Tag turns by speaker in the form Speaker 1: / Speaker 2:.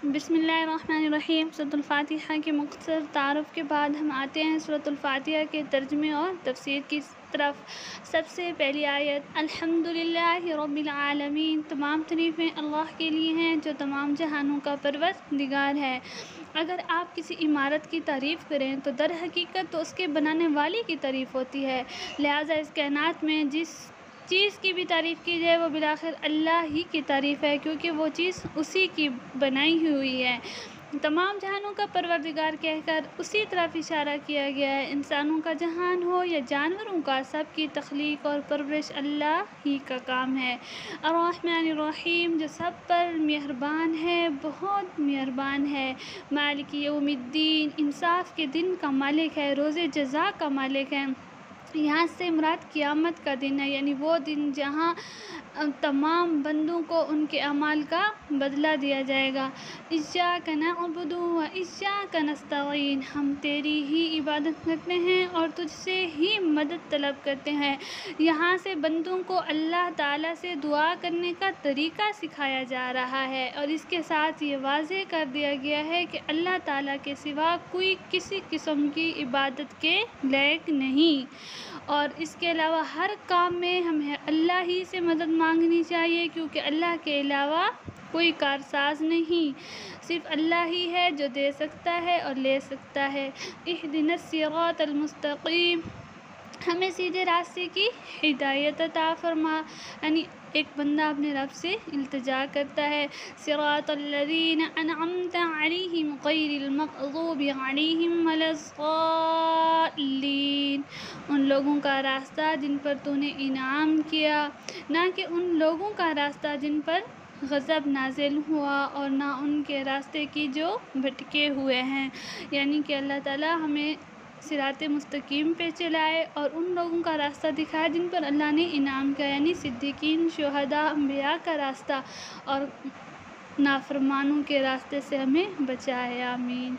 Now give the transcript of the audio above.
Speaker 1: بسم اللہ الرحمن الرحیم۔ سورۃ الفاتحہ کے مختصر تعارف کے بعد ہم آتے ہیں سورۃ الفاتحہ کے ترجمے اور تفسیر کی طرف۔ سب سے پہلی آیت، الحمدللہ رب العالمین، تمام تعریفیں اللہ کے لیے ہیں جو تمام جہانوں کا پروردگار ہے۔ اگر آپ کسی عمارت کی تعریف کریں تو در حقیقت تو اس کے بنانے والے کی تعریف ہوتی ہے، لہٰذا اس کائنات میں جس چیز کی بھی تعریف کی جائے وہ بالآخر اللہ ہی کی تعریف ہے، کیونکہ وہ چیز اسی کی بنائی ہوئی ہے۔ تمام جہانوں کا پروردگار کہہ کر اسی طرف اشارہ کیا گیا ہے۔ انسانوں کا جہان ہو یا جانوروں کا، سب کی تخلیق اور پرورش اللہ ہی کا کام ہے۔ الرحمن الرحیم، جو سب پر مہربان ہے، بہت مہربان ہے۔ مالک یوم الدین، انصاف کے دن کا مالک ہے، روز جزا کا مالک ہے۔ یہاں سے مراد قیامت کا دن ہے، یعنی وہ دن جہاں تمام بندوں کو ان کے اعمال کا بدلہ دیا جائے گا۔ ایاک نعبد و ایاک نستعین، ہم تیری ہی عبادت کرتے ہیں اور تجھ سے ہی مدد طلب کرتے ہیں۔ یہاں سے بندوں کو اللہ تعالیٰ سے دعا کرنے کا طریقہ سکھایا جا رہا ہے، اور اس کے ساتھ یہ واضح کر دیا گیا ہے کہ اللہ تعالیٰ کے سوا کوئی کسی قسم کی عبادت کے لائق نہیں، اور اس کے علاوہ ہر کام میں ہمیں اللہ ہی سے مدد مانگنی چاہیے، کیونکہ اللہ کے علاوہ کوئی کارساز نہیں، صرف اللہ ہی ہے جو دے سکتا ہے اور لے سکتا ہے۔ اہدنا الصراط المستقیم، ہمیں سیدھے راستے کی ہدایت عطا فرما، یعنی ایک بندہ اپنے رب سے التجا کرتا ہے۔ صراط الذین انعمت علیہم غیر المغضوب علیہم ولا الضالین، ان لوگوں کا راستہ جن پر تو نے انعام کیا، نہ کہ ان لوگوں کا راستہ جن پر غضب نازل ہوا، اور نہ ان کے راستے کی جو بھٹکے ہوئے ہیں، یعنی کہ اللہ تعالیٰ ہمیں صراط مستقیم پہ چلائے اور ان لوگوں کا راستہ دکھائے جن پر اللہ نے انعام کیا، یعنی صدیقین، شہداء، انبیاء کا راستہ، اور نافرمانوں کے راستے سے ہمیں بچائے، آمین۔